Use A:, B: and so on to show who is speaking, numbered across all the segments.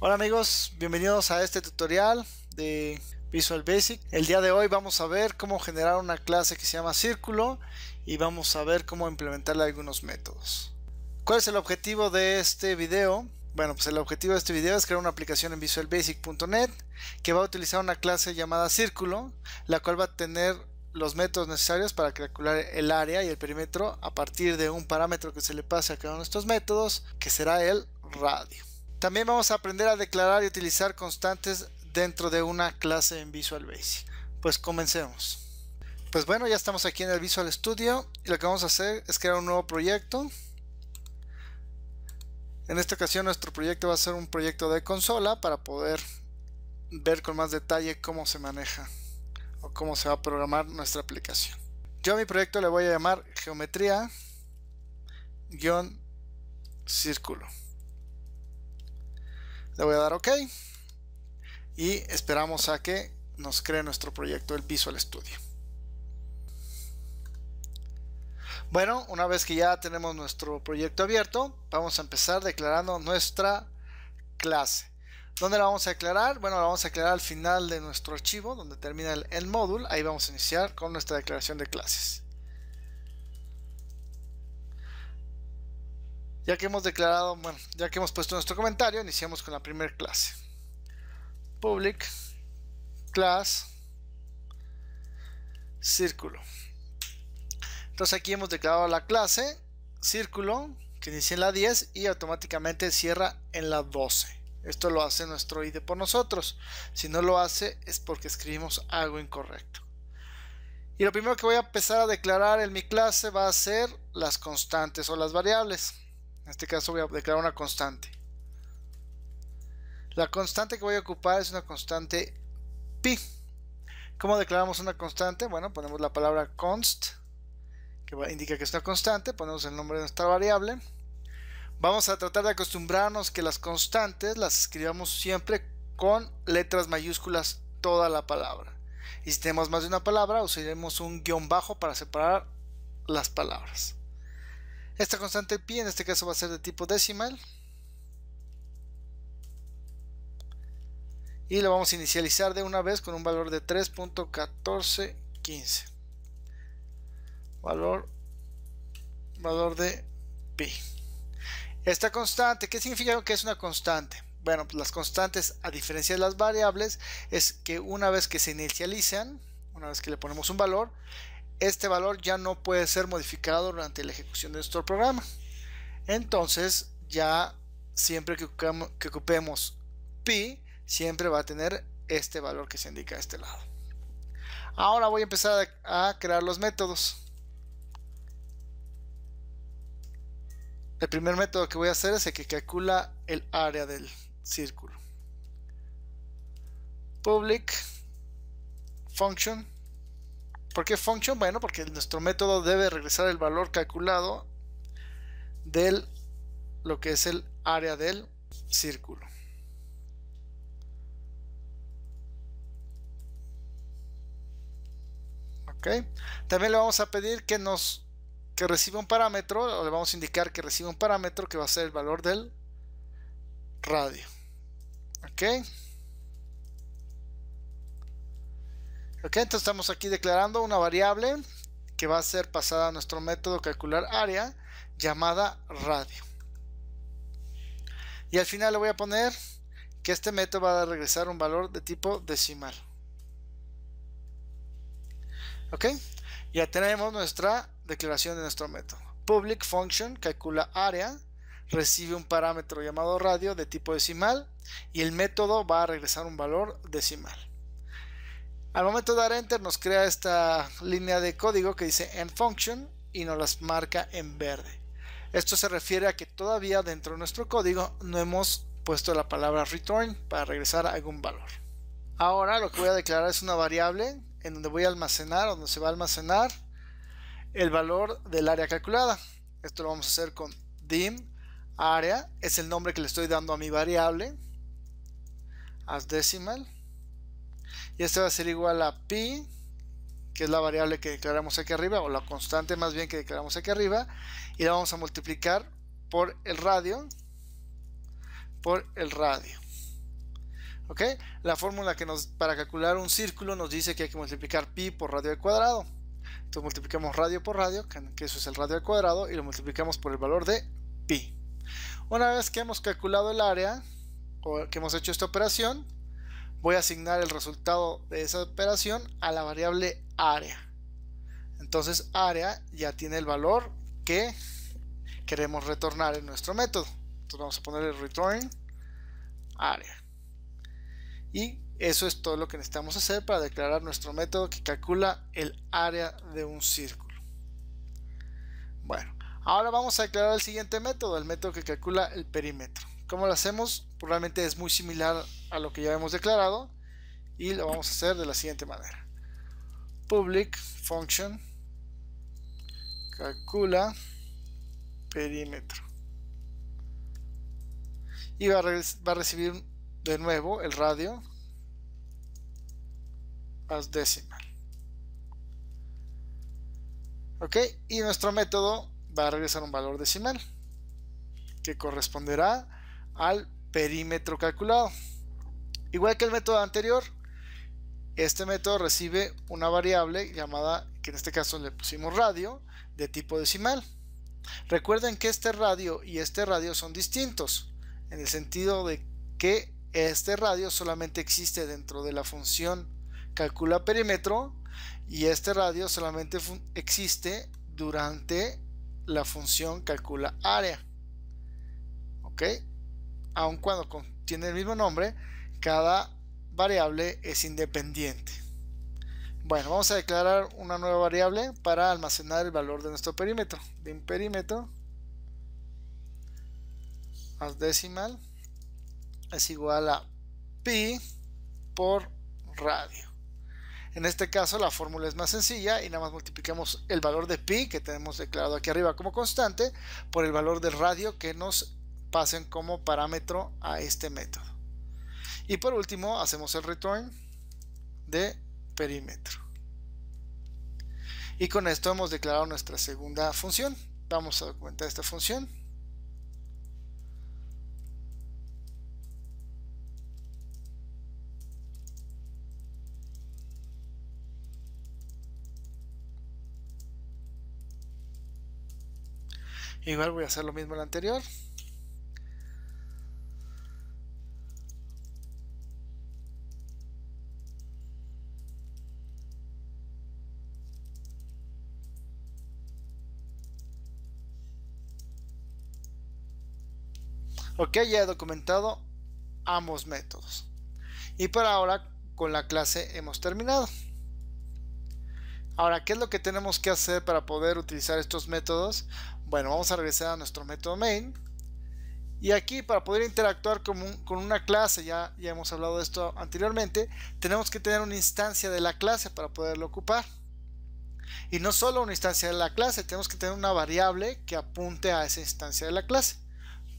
A: Hola amigos, bienvenidos a este tutorial de Visual Basic. El día de hoy vamos a ver cómo generar una clase que se llama círculo y vamos a ver cómo implementarle algunos métodos. ¿Cuál es el objetivo de este video? Bueno, pues el objetivo de este video es crear una aplicación en visualbasic.net que va a utilizar una clase llamada círculo, la cual va a tener los métodos necesarios para calcular el área y el perímetro a partir de un parámetro que se le pase a cada uno de estos métodos, que será el radio. También vamos a aprender a declarar y utilizar constantes dentro de una clase en Visual Basic. Pues comencemos. Pues bueno, ya estamos aquí en el Visual Studio y lo que vamos a hacer es crear un nuevo proyecto. En esta ocasión nuestro proyecto va a ser un proyecto de consola para poder ver con más detalle cómo se maneja o cómo se va a programar nuestra aplicación. Yo a mi proyecto le voy a llamar geometría-círculo. Le voy a dar OK y esperamos a que nos cree nuestro proyecto el Visual Studio. Bueno, una vez que ya tenemos nuestro proyecto abierto, vamos a empezar declarando nuestra clase. ¿Dónde la vamos a declarar? Bueno, la vamos a declarar al final de nuestro archivo, donde termina el módulo. Ahí vamos a iniciar con nuestra declaración de clases. Ya que hemos declarado, bueno, ya que hemos puesto nuestro comentario, iniciamos con la primera clase. Public class círculo. Entonces aquí hemos declarado la clase círculo que inicia en la 10 y automáticamente cierra en la 12. Esto lo hace nuestro IDE por nosotros. Si no lo hace es porque escribimos algo incorrecto. Y lo primero que voy a empezar a declarar en mi clase va a ser las constantes o las variables. En este caso voy a declarar una constante. La constante que voy a ocupar es una constante pi. ¿Cómo declaramos una constante? Bueno, ponemos la palabra const, que indica que es una constante, ponemos el nombre de nuestra variable. Vamos a tratar de acostumbrarnos que las constantes las escribamos siempre con letras mayúsculas toda la palabra. Y si tenemos más de una palabra, usaremos un guión bajo para separar las palabras. Esta constante pi en este caso va a ser de tipo decimal. Y lo vamos a inicializar de una vez con un valor de 3.1415. Valor de pi. Esta constante, ¿qué significa que es una constante? Bueno, pues las constantes, a diferencia de las variables, es que una vez que se inicializan, una vez que le ponemos un valor, este valor ya no puede ser modificado durante la ejecución de nuestro programa. Entonces, ya siempre que ocupemos pi, siempre va a tener este valor que se indica a este lado. Ahora voy a empezar a crear los métodos. El primer método que voy a hacer es el que calcula el área del círculo. Public function. ¿Por qué function? Bueno, porque nuestro método debe regresar el valor calculado de lo que es el área del círculo. Ok. También le vamos a pedir que reciba un parámetro, o le vamos a indicar que reciba un parámetro que va a ser el valor del radio. Ok. Ok, entonces estamos aquí declarando una variable que va a ser pasada a nuestro método calcular área llamada radio. Y al final le voy a poner que este método va a regresar un valor de tipo decimal. Ok, ya tenemos nuestra declaración de nuestro método. Public function calcula área, recibe un parámetro llamado radio de tipo decimal y el método va a regresar un valor decimal. Al momento de dar enter nos crea esta línea de código que dice end function y nos las marca en verde. Esto se refiere a que todavía dentro de nuestro código no hemos puesto la palabra return para regresar a algún valor. Ahora lo que voy a declarar es una variable en donde voy a almacenar, donde se va a almacenar el valor del área calculada. Esto lo vamos a hacer con dim área, es el nombre que le estoy dando a mi variable, as decimal, y este va a ser igual a pi, que es la variable que declaramos aquí arriba, o la constante más bien que declaramos aquí arriba, y la vamos a multiplicar por el radio, ¿Ok? La fórmula para calcular un círculo nos dice que hay que multiplicar pi por radio al cuadrado. Entonces multiplicamos radio por radio, que eso es el radio al cuadrado, y lo multiplicamos por el valor de pi. Una vez que hemos calculado el área, o que hemos hecho esta operación, voy a asignar el resultado de esa operación a la variable área. Entonces área ya tiene el valor que queremos retornar en nuestro método. Entonces vamos a poner el return área. Y eso es todo lo que necesitamos hacer para declarar nuestro método que calcula el área de un círculo. Bueno, ahora vamos a declarar el siguiente método, el método que calcula el perímetro. ¿Cómo lo hacemos? Probablemente es muy similar a lo que ya hemos declarado y lo vamos a hacer de la siguiente manera. Public function calcula perímetro y va a recibir de nuevo el radio as decimal. Ok, y nuestro método va a regresar un valor decimal que corresponderá al perímetro calculado. Igual que el método anterior, este método recibe una variable llamada, que en este caso le pusimos radio, de tipo decimal. Recuerden que este radio y este radio son distintos, en el sentido de que este radio solamente existe dentro de la función calcula perímetro y este radio solamente existe durante la función calcula área. Ok, aun cuando tiene el mismo nombre, cada variable es independiente. Bueno, vamos a declarar una nueva variable para almacenar el valor de nuestro perímetro. De un perímetro as decimal es igual a pi por radio. En este caso la fórmula es más sencilla y nada más multiplicamos el valor de pi que tenemos declarado aquí arriba como constante por el valor del radio que nos pasen como parámetro a este método. Y por último hacemos el return de perímetro. Y con esto hemos declarado nuestra segunda función. Vamos a documentar esta función. Igual voy a hacer lo mismo en el anterior. Ok, ya he documentado ambos métodos. Y por ahora con la clase hemos terminado. Ahora, ¿qué es lo que tenemos que hacer para poder utilizar estos métodos? Bueno, vamos a regresar a nuestro método main. Y aquí para poder interactuar con una clase, ya hemos hablado de esto anteriormente, tenemos que tener una instancia de la clase para poderlo ocupar. Y no solo una instancia de la clase, tenemos que tener una variable que apunte a esa instancia de la clase.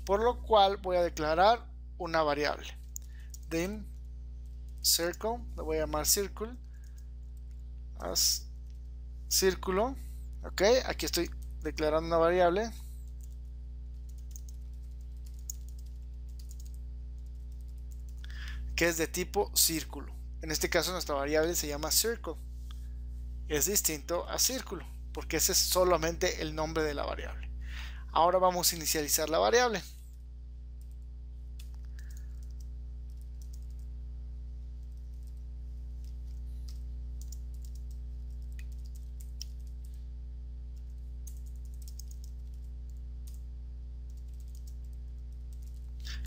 A: Por lo cual voy a declarar una variable. Dim circle, le voy a llamar circle, as círculo. Ok, aquí estoy declarando una variable que es de tipo círculo. En este caso nuestra variable se llama circle. Es distinto a círculo porque ese es solamente el nombre de la variable. Ahora vamos a inicializar la variable.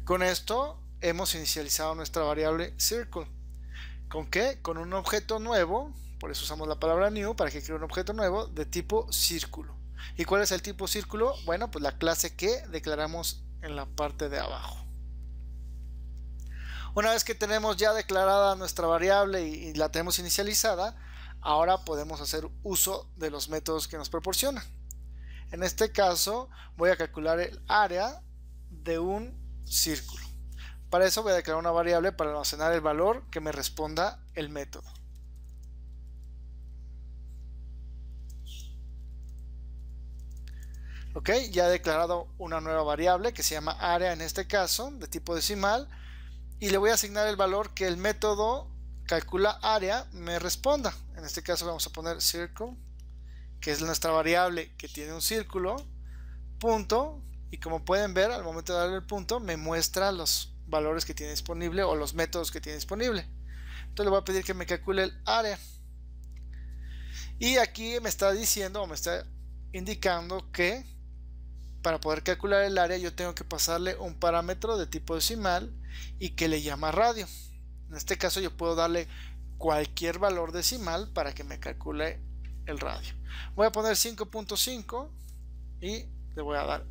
A: Con esto hemos inicializado nuestra variable circle. ¿Con qué? Con un objeto nuevo, por eso usamos la palabra new para que cree un objeto nuevo de tipo círculo. ¿Y cuál es el tipo círculo? Bueno, pues la clase que declaramos en la parte de abajo. Una vez que tenemos ya declarada nuestra variable y la tenemos inicializada, ahora podemos hacer uso de los métodos que nos proporcionan. En este caso voy a calcular el área de un círculo. Para eso voy a declarar una variable para almacenar el valor que me responda el método. Ok, ya he declarado una nueva variable que se llama área en este caso, de tipo decimal, y le voy a asignar el valor que el método calcula área me responda. En este caso vamos a poner circle, que es nuestra variable que tiene un círculo, punto, y como pueden ver, al momento de darle el punto me muestra los valores que tiene disponible o los métodos que tiene disponible. Entonces le voy a pedir que me calcule el área, y aquí me está diciendo o me está indicando que para poder calcular el área yo tengo que pasarle un parámetro de tipo decimal y que le llama radio. En este caso yo puedo darle cualquier valor decimal para que me calcule el radio. Voy a poner 5.5 y le voy a dar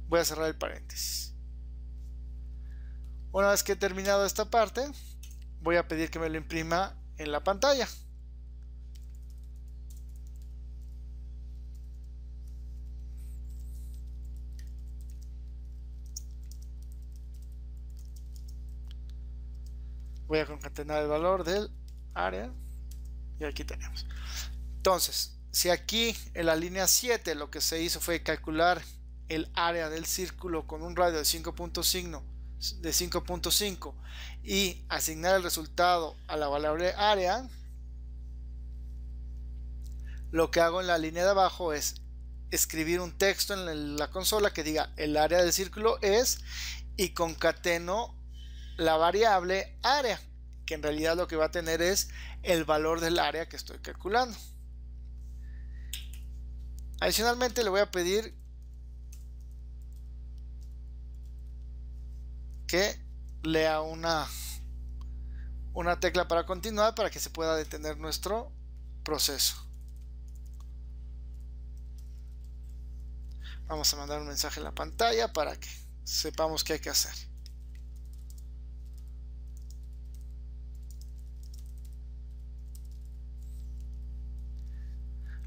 A: voy a cerrar el paréntesis. Una vez que he terminado esta parte, voy a pedir que me lo imprima en la pantalla. Voy a concatenar el valor del área y aquí tenemos. Entonces, si aquí en la línea 7 lo que se hizo fue calcular el área del círculo con un radio de 5.5 y asignar el resultado a la variable área, lo que hago en la línea de abajo es escribir un texto en la consola que diga el área del círculo es, y concateno la variable área, que en realidad lo que va a tener es el valor del área que estoy calculando. Adicionalmente le voy a pedir que lea una tecla para continuar para que se pueda detener nuestro proceso. Vamos a mandar un mensaje en la pantalla para que sepamos qué hay que hacer.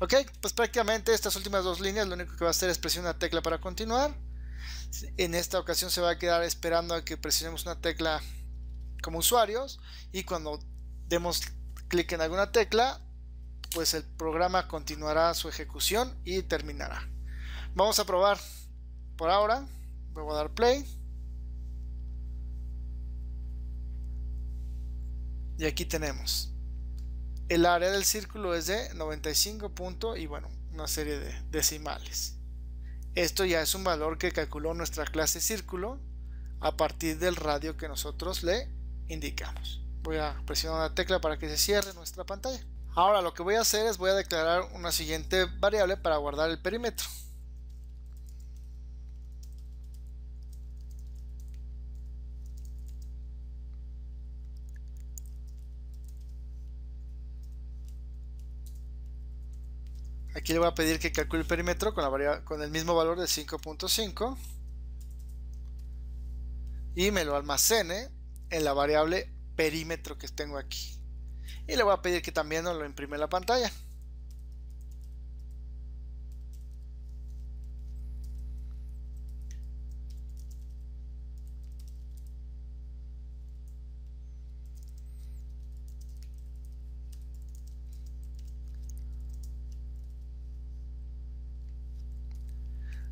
A: Ok, pues prácticamente estas últimas dos líneas lo único que va a hacer es presionar una tecla para continuar. En esta ocasión se va a quedar esperando a que presionemos una tecla como usuarios, y cuando demos clic en alguna tecla, pues el programa continuará su ejecución y terminará. Vamos a probar por ahora. Voy a dar play. Y aquí tenemos. El área del círculo es de 95 puntos y bueno, una serie de decimales. Esto ya es un valor que calculó nuestra clase círculo a partir del radio que nosotros le indicamos. Voy a presionar una tecla para que se cierre nuestra pantalla. Ahora lo que voy a hacer es voy a declarar una siguiente variable para guardar el perímetro. Aquí le voy a pedir que calcule el perímetro con el mismo valor de 5.5 y me lo almacene en la variable perímetro que tengo aquí. Y le voy a pedir que también nos lo imprime en la pantalla.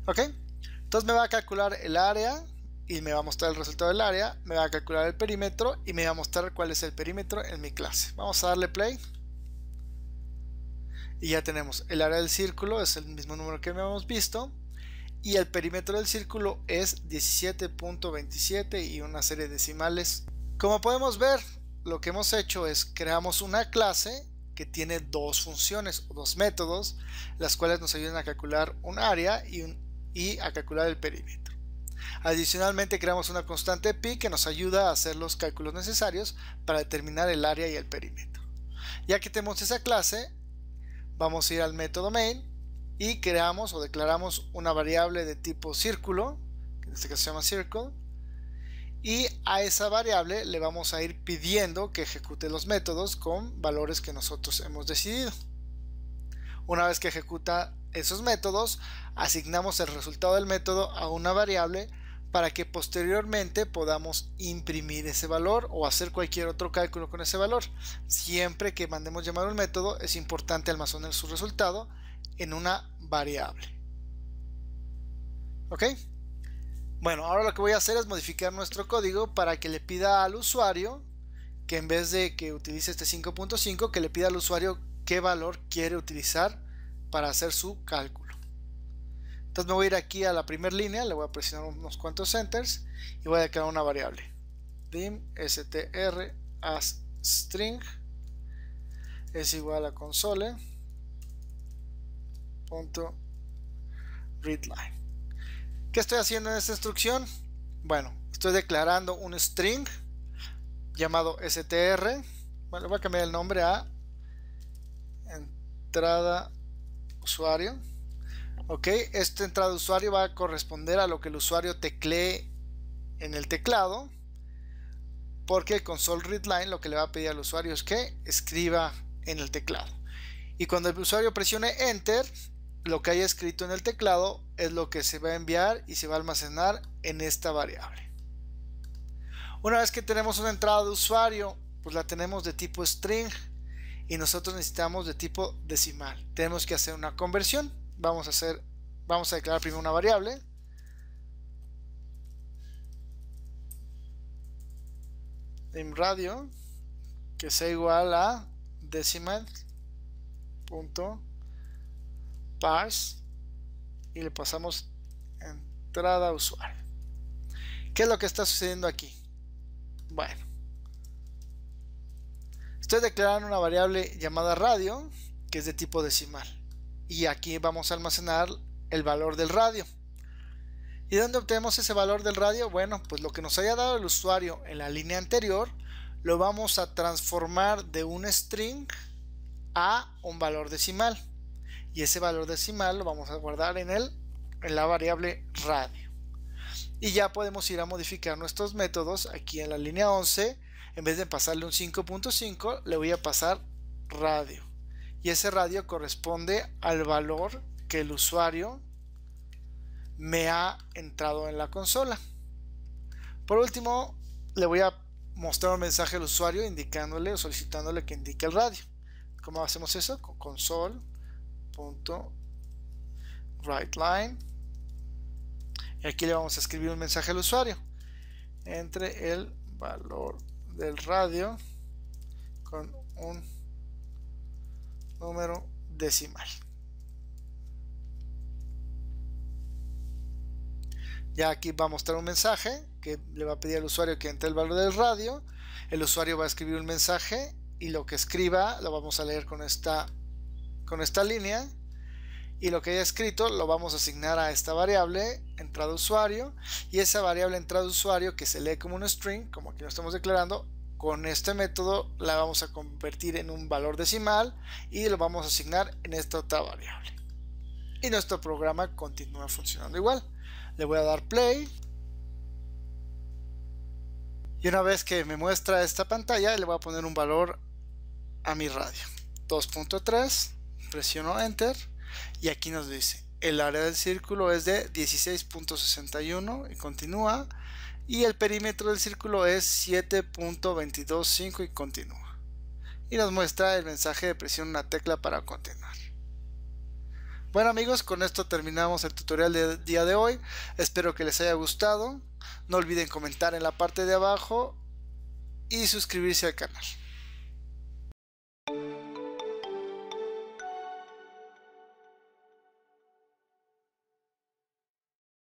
A: Ok, entonces me va a calcular el área y me va a mostrar el resultado del área, me va a calcular el perímetro y me va a mostrar cuál es el perímetro en mi clase. Vamos a darle play y ya tenemos el área del círculo, es el mismo número que habíamos visto, y el perímetro del círculo es 17.27 y una serie de decimales. Como podemos ver, lo que hemos hecho es creamos una clase que tiene dos funciones o dos métodos, las cuales nos ayudan a calcular un área y a calcular el perímetro. Adicionalmente creamos una constante pi que nos ayuda a hacer los cálculos necesarios para determinar el área y el perímetro. Ya que tenemos esa clase, vamos a ir al método main y creamos o declaramos una variable de tipo círculo, que en este caso se llama circle, y a esa variable le vamos a ir pidiendo que ejecute los métodos con valores que nosotros hemos decidido. Una vez que ejecuta esos métodos, asignamos el resultado del método a una variable para que posteriormente podamos imprimir ese valor o hacer cualquier otro cálculo con ese valor. Siempre que mandemos llamar un método, es importante almacenar su resultado en una variable. ¿Ok? Bueno, ahora lo que voy a hacer es modificar nuestro código para que le pida al usuario que en vez de que utilice este 5.5, que le pida al usuario qué valor quiere utilizar para hacer su cálculo. Entonces me voy a ir aquí a la primera línea, le voy a presionar unos cuantos enters y voy a declarar una variable dim str as string es igual a console.readline. ¿Qué estoy haciendo en esta instrucción? Bueno, estoy declarando un string llamado str. Bueno, voy a cambiar el nombre a entrada usuario. Ok, esta entrada de usuario va a corresponder a lo que el usuario teclee en el teclado, porque el console readline lo que le va a pedir al usuario es que escriba en el teclado, y cuando el usuario presione enter, lo que haya escrito en el teclado es lo que se va a enviar y se va a almacenar en esta variable. Una vez que tenemos una entrada de usuario, pues la tenemos de tipo string y nosotros necesitamos de tipo decimal. Tenemos que hacer una conversión. Vamos a declarar primero una variable dimRadio que sea igual a decimal.parse y le pasamos entrada usuario. ¿Qué es lo que está sucediendo aquí? Bueno, estoy declarando una variable llamada radio que es de tipo decimal, y aquí vamos a almacenar el valor del radio. ¿Y dónde obtenemos ese valor del radio? Bueno, pues lo que nos haya dado el usuario en la línea anterior lo vamos a transformar de un string a un valor decimal, y ese valor decimal lo vamos a guardar en la variable radio. Y ya podemos ir a modificar nuestros métodos. Aquí en la línea 11, en vez de pasarle un 5.5, le voy a pasar radio, y ese radio corresponde al valor que el usuario me ha entrado en la consola. Por último, le voy a mostrar un mensaje al usuario indicándole o solicitándole que indique el radio. ¿Cómo hacemos eso? Con console.writeLine, y aquí le vamos a escribir un mensaje al usuario: entre el valor del radio con un número decimal. Ya aquí va a mostrar un mensaje que le va a pedir al usuario que entre el valor del radio. El usuario va a escribir un mensaje y lo que escriba lo vamos a leer con esta línea, y lo que haya escrito lo vamos a asignar a esta variable entrada usuario, y esa variable entrada usuario que se lee como un string, como aquí lo estamos declarando, con este método la vamos a convertir en un valor decimal y lo vamos a asignar en esta otra variable, y nuestro programa continúa funcionando igual. Le voy a dar play, y una vez que me muestra esta pantalla le voy a poner un valor a mi radio, 2.3, presiono enter, y aquí nos dice el área del círculo es de 16.61 y continúa, y el perímetro del círculo es 7.225 y continúa, y nos muestra el mensaje de presiona una tecla para continuar. Bueno amigos, con esto terminamos el tutorial del día de hoy. Espero que les haya gustado. No olviden comentar en la parte de abajo y suscribirse al canal.